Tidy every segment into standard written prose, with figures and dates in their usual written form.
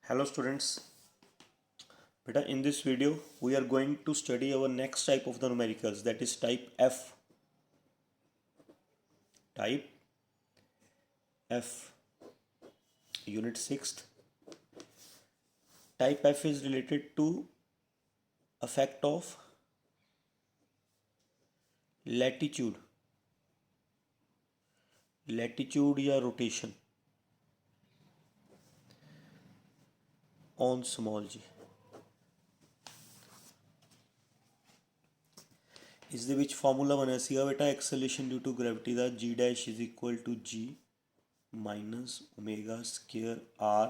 Hello students, beta in this video we are going to study our next type of the numericals, that is type F. Type F, unit 6th. Type F is related to effect of latitude या rotation on small g. ਇਸ ਦੇ ਵਿੱਚ formula ਬਣਿਆ ਸੀਗਾ ਬੇਟਾ acceleration due to gravity ਦਾ g dash is equal to g minus omega square r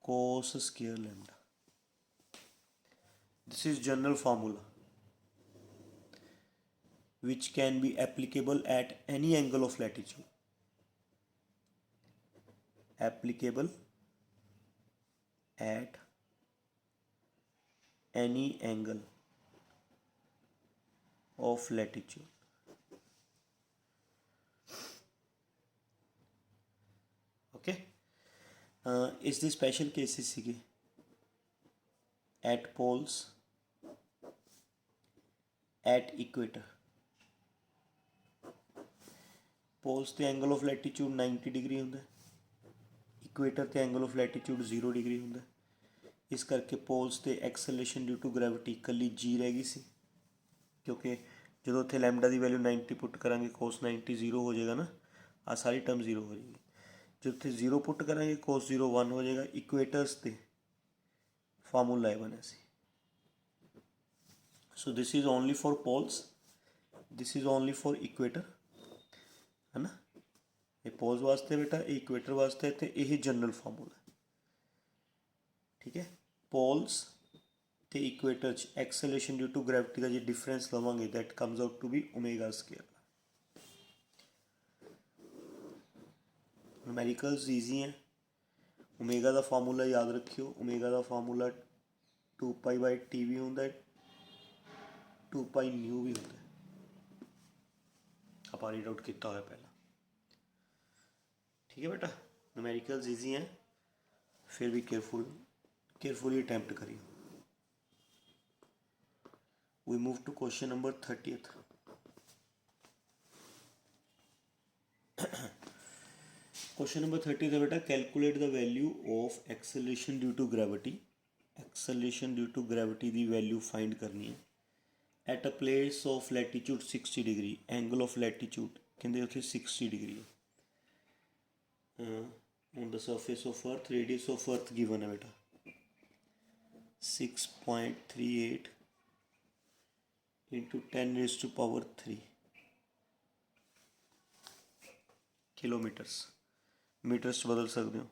cos square lambda. This is general formula which can be applicable at any angle of latitude. Applicable at any angle of latitude. Okay. Is the special cases sige at poles, at equator. poles ਤੇ angle of latitude 90 degree ਹੁੰਦਾ, equator ਤੇ angle of latitude 0 degree ਹੁੰਦਾ। ਇਸ ਕਰਕੇ poles ਤੇ acceleration due to gravity ਇਕੱਲੀ g ਰਹਿ ਗਈ ਸੀ, ਕਿਉਂਕਿ ਜਦੋਂ ਉੱਥੇ ਲੈਮਡਾ ਦੀ ਵੈਲਿਊ 90 ਪੁੱਟ ਕਰਾਂਗੇ cos 90 0 ਹੋ ਜਾਏਗਾ ਨਾ, ਆ ਸਾਰੀ ਟਰਮ 0 ਹੋ ਜਾਏਗੀ। जो थे 0 पुट करा cos 0 1 हो जाएगा। इक्वेटर्स ते फार्मूला बने सी। So this is only for poles, this is only for equator, है ना। ये पोल्स वास्ते बेटा, ये इक्वेटर वास्ते, तो यही जनरल फार्मूला, ठीक है। पोल्स ते equator acceleration due to gravity का जो डिफरेंस लवेंगे that comes out to be omega square. Numericals easy हैं। ओमेगा का फार्मूला याद रखियो, ओमेगा का फार्मूला 2π/t भी होंगे, 2πν भी होंगे। आप रीड आउट किया हुआ पहला, ठीक है बेटा। न्यूमेरिकल्स ईजी हैं, फिर भी केयरफुली अटैम्प्ट करिए। We move to question number 30th। Question number 30 है बेटा, calculate the value of acceleration due to gravity. Acceleration due to gravity की वैल्यू फाइंड करनी है at a place of latitude 60 degree. Angle of latitude कहते उत्थे 60 degree on the surface of earth. Radius of earth given है बेटा 6.38 into 10⁻³ kilometres. Metres बदल सकते हो,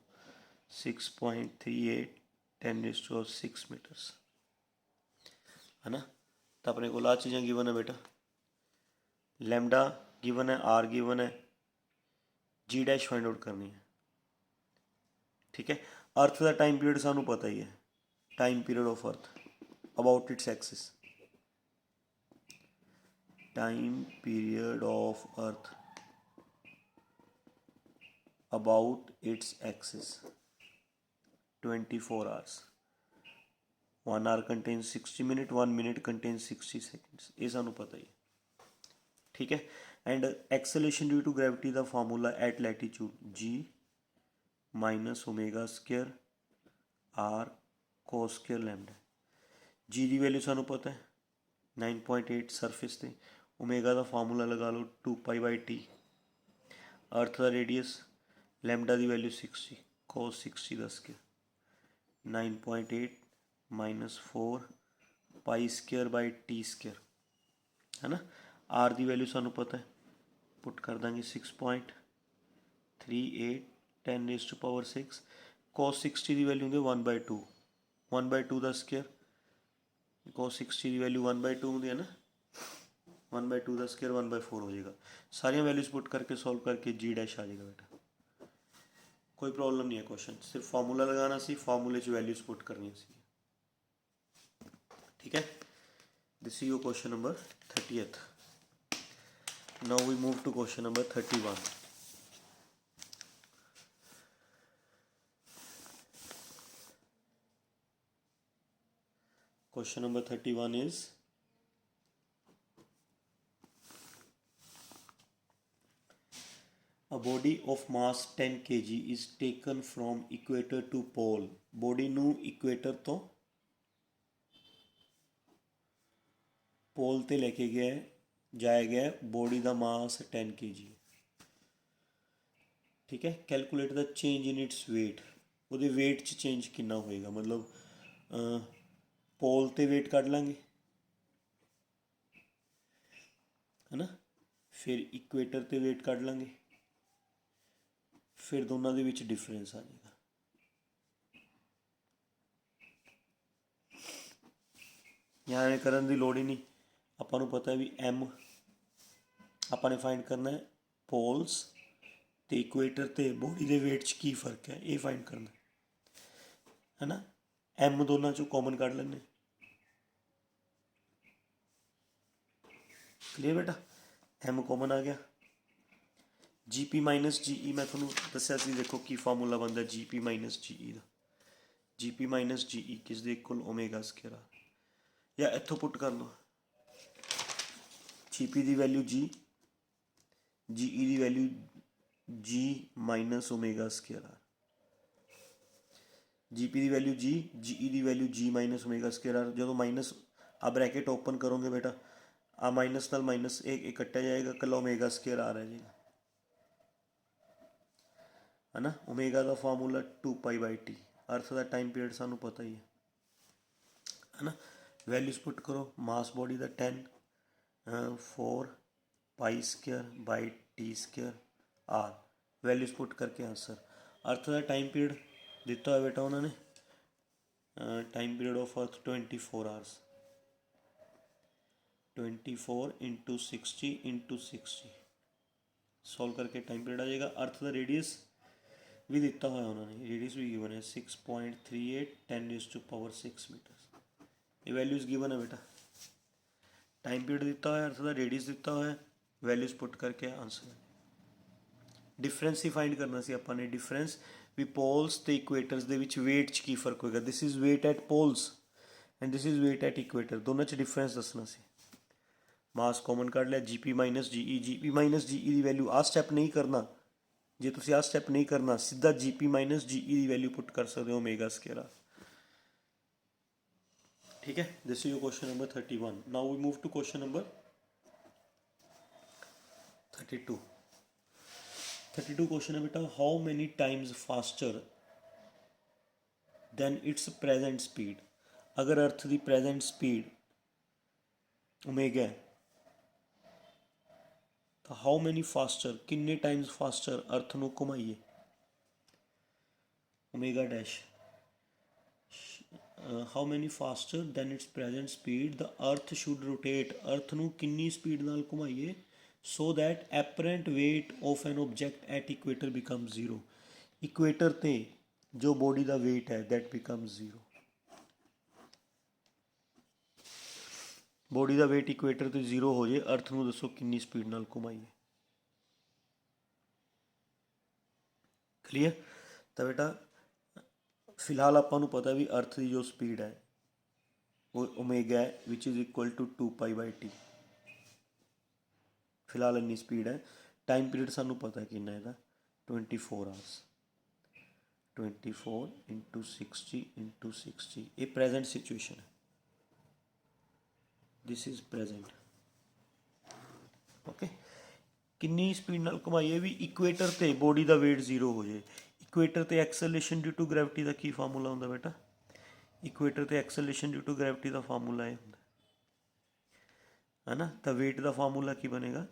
6.38 10⁻6 मीटर्स, है ना। तो अपने को आ चीज़ें गिवन है बेटा, लैम्डा गिवन है, आर गिवन है, जी डैश फाइंड आउट करनी है, ठीक है। अर्थ का टाइम पीरियड सानू पता ही है, time period of earth about its axis. Time period of earth about its axis 24 hours। 1 hour contains 60 minutes, 1 minute contains 60 seconds, ये सानू पता ही, ठीक है। And acceleration due to gravity का formula at latitude g minus omega square r cos square lambda. g की value सानू पता है 9.8 सरफेस से, ओमेगा का फार्मूला लगा लो 2π/t। अर्थ का रेडियस लैम्डा की वैल्यू 60 cos 60 का स्केयर 9.8 माइनस 4 π² स्केयर, है ना। आर की वैल्यू सानू पता है, पुट कर देंगे 6.38 10⁻6। cos 60 की वैल्यू होंगे 1/2, 1/2 का स्केयर। cos 60 की वैल्यू 1/2 होंगी, है ना। 1/2 का स्केयर 1/4 हो जाएगा। सारिया वैल्यूज पुट करके सॉल्व करके जी डैश आ जाएगा बेटा, कोई प्रॉब्लम नहीं है। क्वेश्चन सिर्फ फार्मूला लगाना सी, फार्मूले च वैल्यूज पुट करनी सी, ठीक है। This is your question number 30th। Now we move to question number 31। Question number 31 is a body of mass 10 kg is taken from equator to pole. Body ਨੂੰ equator ਤੋਂ pole ਤੇ ਲੈ ਕੇ ਜਾਇਆ ਗਿਆ। body ਦਾ mass 10 kg। ठीक है, calculate the change in its weight. ਉਹਦੇ weight 'ਚ चेंज कितना होएगा, मतलब पोल ਤੇ weight ਕੱਢ ਲਾਂਗੇ है ना, फिर इक्वेटर ਤੇ weight ਕੱਢ ਲਾਂਗੇ, फिर दोनों ਦੇ ਵਿੱਚ डिफरेंस आ जाएगा। यहाँ ਐਵੇਂ ਕਰਨ ਦੀ ਲੋੜ ਹੀ ਨਹੀਂ, ਆਪਾਂ ਨੂੰ ਪਤਾ ਵੀ m ਆਪਾਂ ਨੇ फाइंड करना है पोल्स ਤੇ ਇਕੁਏਟਰ ਤੇ ਬੋਡੀ ਦੇ weight 'ਚ ਕੀ ਫਰਕ ਹੈ ਇਹ फाइंड करना है ना। m ਦੋਨਾਂ 'ਚੋਂ कॉमन ਕੱਢ ਲੈਂਦੇ। क्लीयर बेटा, m कॉमन आ गया। GP माइनस GE मैं थोड़ा दसिया सी, देखो की फार्मूला बनता है GP माइनस GE का। GP माइनस GE किस दे इक्वल ओमेगा स्क्वायर, या इत्थों पुट कर लो GP की वैल्यू G, GE की value G minus omega square. GP की वैल्यू G, GE की value G minus omega square. जो माइनस आ ब्रैकेट ओपन करोगे बेटा, आ माइनस नाल माइनस एक कट्टा जाएगा, कला ओमेगा स्क्वायर आ रहा जाएगा है ना। ओमेगा का फार्मूला 2π/t। अर्थ का टाइम पीरियड सानू पता ही है ना। वैल्यूज पुट करो, मास बॉडी का 10 4π² r। वैल्यूज पुट करके आंसर। अर्थ का टाइम पीरियड दिता है बेटा उन्होंने, time period of earth 24 hours. 24 × 60 × 60 solve करके टाइम पीरियड आ जाएगा। अर्थ का रेडियस भी दिता हुआ उन्होंने, रेडियस भी गिवन है 6.38 10⁶ मीटर। ये वैल्यूज गिवन है बेटा। टाइम पीरियड दिता हुआ है, अर्थ का रेडियस दिता हुआ है, वैल्यूज पुट करके आंसर। डिफरेंस ही फाइंड करना सी आपां ने। डिफरेंस भी पोल्स ते इक्वेटर्स दे विच वेट च की फर्क होएगा। This is weight at poles and this is weight at equator, दोनों च डिफरेंस दसना सी। मास कॉमन कढ़ लिया, GP minus GE। GP minus GE की वैल्यू आ स्टैप नहीं करना, जे तुसी आ स्टैप नहीं करना सीधा GP माइनस GE की वैल्यू पुट कर सकते हो ओमेगा स्क्वायर। ठीक है, this is your question number 31। Now we move to question number 32। 32 question है बेटा, how many times faster than its present speed. अगर अर्थ की प्रेजेंट स्पीड ओमेगा है तो हाउ मैनी फास्टर, किन्ने टाइम्स फास्टर अर्थ नू घुमाइए omega dash. How many faster than its present speed the earth should rotate. Earth नू किन्नी speed नाल घुमाइए so that apparent weight of an object at equator become 0। Equator ते जो body का वेट है दैट बिकम 0। बॉडी का weight equator तो 0 हो जाए, अर्थ नू दसो किन्नी स्पीड नाल घुमाइए। क्लीयर। तो बेटा फिलहाल आपां नू पता भी अर्थ की जो स्पीड है वो ओमेगा है which is equal to 2π/t। फिलहाल इन्नी स्पीड है। टाइम पीरियड सानू पता है कितना है 24 आवर्स। 24 × 60 × 60 ये प्रेजेंट सिचुएशन है। This is present. ओके, किन्नी स्पीड नाल घुमाइए भी इक्वेटर ते बॉडी का वेट 0 हो जाए। इक्वेटर ते एक्सेलरेशन ड्यू टू ग्रैविटी का की फार्मूला होंदा बेटा। इक्वेटर ते एक्सेलरेशन ड्यू टू ग्रैविटी का फार्मूला है ना। तो वेट का फार्मूला की बनेगा,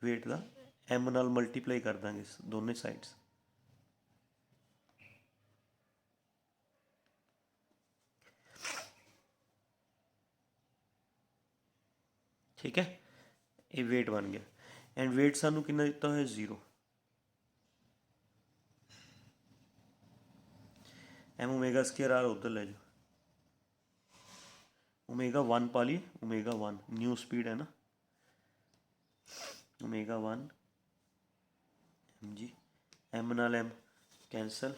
वेट का m नाल मल्टीप्लाई कर देंगे दोनों साइड्स। ठीक है, ये वेट बन गया एंड वेट सानू कितना दिता है 0। m ओमेगा स्क्वायर r उधर ले जाओ, ओमेगा 1 पा लिए, ओमेगा 1 न्यू स्पीड है ना, ओमेगा 1 mg, m नाल m कैंसल।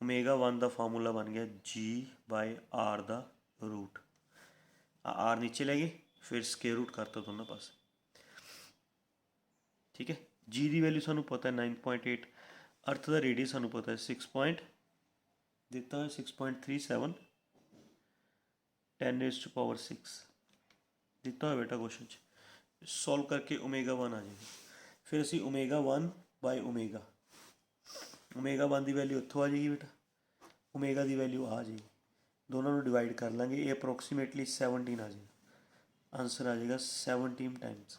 ओमेगा 1 का फार्मूला बन गया G/r का रूट। आर नीचे ले गए, फिर स्केयर रूट करता दोनों पास। ठीक है, जी की वैल्यू सानू पता है 9.8, अर्थ का रेडियस सानू पता है 6 पॉइंट दिता है 6.37, 10⁻6 दिता है बेटा क्वेश्चन च। सॉल्व करके ओमेगा 1 आ जाएगा, फिर असी ओमेगा 1 बाय ओमेगा, ओमेगा 1 की वैल्यू इत्थों आ जाएगी बेटा, ओमेगा की वैल्यू आ जाएगी, दोनों को डिवाइड कर लेंगे, ये अप्रोक्सीमेटली 17 आ जाएगा। आंसर आ जाएगा 17 टाइम्स,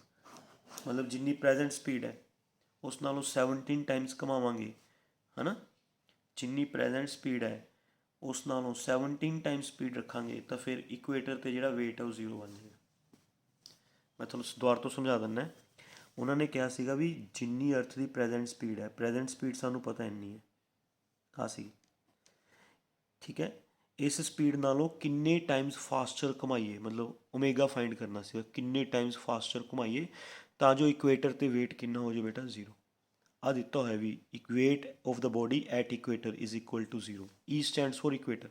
मतलब जिन्नी प्रेजेंट स्पीड है उस नालों 17 टाइम्स घुमावांगे, है ना। जिन्नी प्रेजेंट स्पीड है उस नालों 17 टाइम्स स्पीड रखांगे तो फिर इक्वेटर ते जिहड़ा वेट है वो 0 बन जाएगा। मैं तुहानूं दुबारा तो समझा दिंदा, उन्होंने कहा सीगा भी जिन्नी अर्थ की प्रेजेंट स्पीड है, प्रेजेंट स्पीड सानू पता इन्नी है आ सी, ठीक है। इस स्पीड नालों किन्ने टाइम्स फास्टर घुमाइए, मतलब ओमेगा फाइंड करना सीगा, किन्ने टाइम्स फास्टर घुमाइए ਤਾਂ जो इक्वेटर ਤੇ वेट किन्ना हो जाए बेटा 0। आ दिता होया भी इक्वेट of the body at equator is equal to 0, E stands for equator.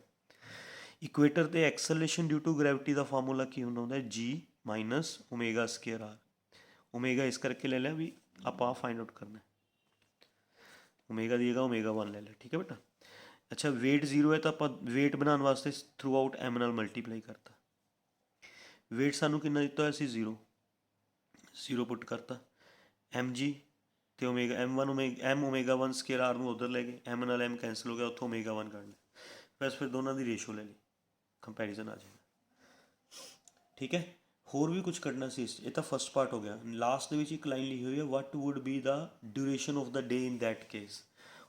Equator ते एक्सलेशन ड्यू टू ग्रैविटी का फार्मूला की होंदा है g minus omega square r. Omega इस करके ले लिया भी आप फाइंड आउट करना है, ओमेगा दी जगह ओमेगा 1 ले लिया, ठीक है बेटा। अच्छा वेट 0 है तो आप वेट बनाने वास्ते थ्रू आउट एम नाल मल्टीप्लाई करता, वेट सानू कितना दिता होया सी 0, 0 पुट करता, एम जी तो omega M1 M omega 1 square R में उधर ले गए, एम नाल एम कैंसल हो गया, उतों ओमेगा 1 कर लिया, बस फिर दोनों की रेशो ले ली, कंपैरिजन आ जाएगा। ठीक है, होर भी कुछ करना सी, ये तो फर्स्ट पार्ट हो गया। लास्ट में एक लाइन लिखी हुई है, what would be the duration of the day in that case,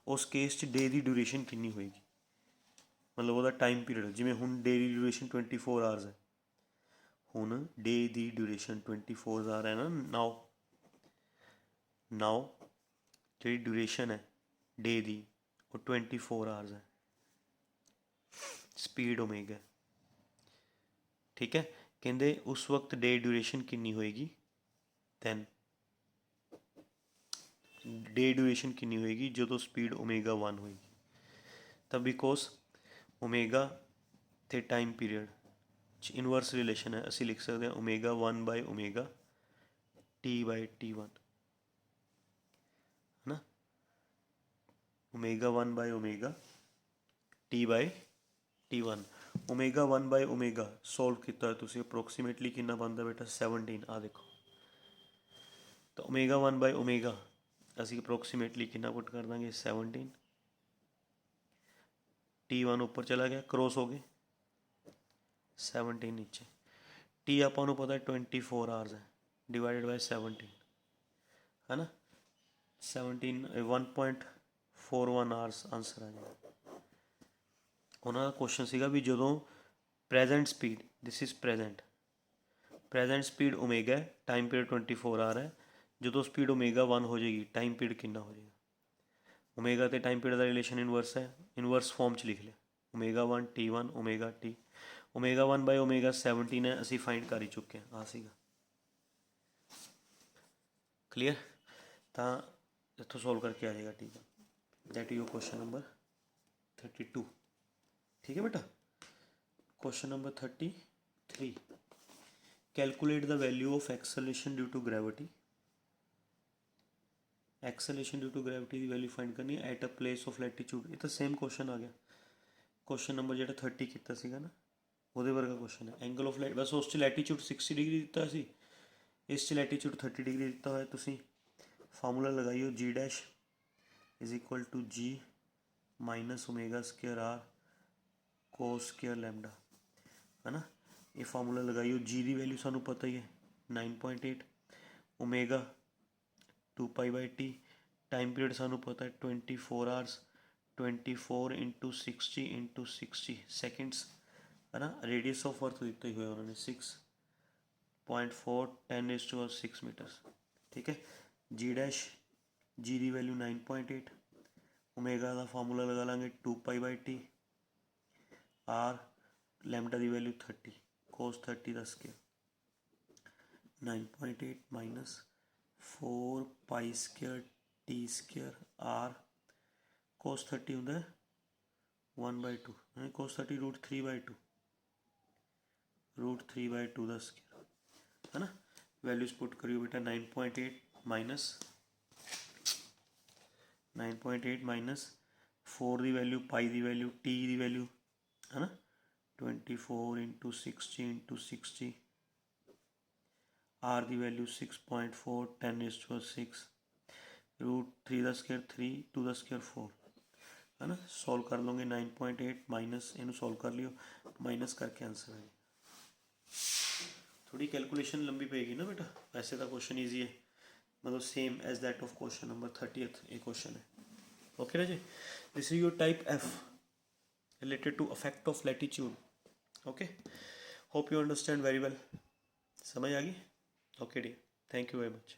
उस केस च डे की ड्यूरेशन कितनी होएगी, मतलब वो टाइम पीरियड, जिमें हुण डे की ड्यूरेशन 24 आवर्स है, हुण डे की ड्यूरेशन 24 आवर है ना, नाउ नाउ जी ड्यूरेशन है डे की वो 24 आवर्स है, स्पीड ओमेगा, ठीक है। कहते उस वक्त डे ड्यूरेशन कितनी होएगी, दैन डे ड्यूरेशन कितनी होएगी जो स्पीड ओमेगा 1 होएगी, तब बिकॉज ओमेगा ते टाइम पीरियड इनवर्स रिलेशन है, असी लिख सकते हैं ओमेगा 1 बाय ओमेगा T/T1, है ना, omega 1 by omega T/T1, omega 1 by omega solve किया है तुसीं, अप्रोक्सीमेटली कितना बनता बेटा 17, आ देखो, तो ओमेगा 1 बाय ओमेगा असी अप्रोक्सीमेटली कितना पुट कर देंगे 17, T1 ऊपर चला गया क्रॉस हो गए 17 नीचे, टी आपां नूं पता है 24 आवर्स है, डिवाइडेड बाय 17, है ना, 17 1.41 आवर्स आंसर आ जाएगा। उन्होंने क्वेश्चन सीगा भी जो present speed, this is present speed omega है, टाइम पीरियड 24 आवर है, जो स्पीड ओमेगा 1 हो जाएगी टाइम पीरियड कितना हो जाएगा, ओमेगा तो टाइम पीरियड का रिलेशन इनवर्स है, इनवर्स फॉर्म च लिख लिया, omega 1 T1 omega T, omega 1 by omega 17 है, असी फाइंड कर ही चुके हैं, आ सीगा क्लीयर, तो इतों सॉल्व करके आ जाएगा, ठीक है। दैट यू क्वेश्चन नंबर 32, ठीक है बेटा। Question number 33, calculate the value of acceleration due to gravity, acceleration due to gravity की वैल्यू फाइंड करनी है at a place of latitude, ये तो सेम क्वेश्चन आ गया, क्वेश्चन नंबर जो 30 किया सीगा ना वो वर्गा क्वेश्चन है, एंगल ऑफ लाइट बस उस लैटीट्यूड 60 डिग्री दिता सी, इस लैटीट्यूड 30 डिग्री दिता हुआ, तुसीं फार्मूला लगाइयो g dash is equal to g minus omega square r cos square lambda, है ना, ये फार्मूला लगाइयो, जी की वैल्यू सानू पता ही है 9.8, ओमेगा 2π/T, टाइम पीरियड सानू पता है 24 आवर्स, 24 × 60 × 60 सेकेंड्स, है ना, रेडियस ऑफ अर्थ दिता ही हुआ उन्होंने 6.4 10⁻6 मीटर्स, ठीक है। जी डैश जी की वैल्यू 9.8, ओमेगा का फार्मूला लगा लेंगे 2π/T, आर लैम्डा की वैल्यू 30 कोस 30 का square, 9.8 minus 4π² T square r cos 30 होंगे 1/2, कोस 30 √3/2, √3/2 है ना। वैल्यूज पुट करियो बेटा 9.8 माइनस 4 की वैल्यू, पाई की वैल्यू, टी की वैल्यू है ना 24 × 60 × 60, आर की वैल्यू 6.4, 10⁶, √3 3, 2 4 है ना। सॉल्व कर लोगे 9.8 माइनस इनू सॉल्व कर लियो, माइनस करके आंसर है। थोड़ी कैलकुलेशन लंबी पेगी ना बेटा, वैसे तो क्वेश्चन ईजी है, मतलब same as that of question number 30th ये क्वेश्चन है। ओके ना जी, this is your type of related to affect of latitude. Okay, hope you understand very well. समझ आ गई? Okay dear, thank you very much.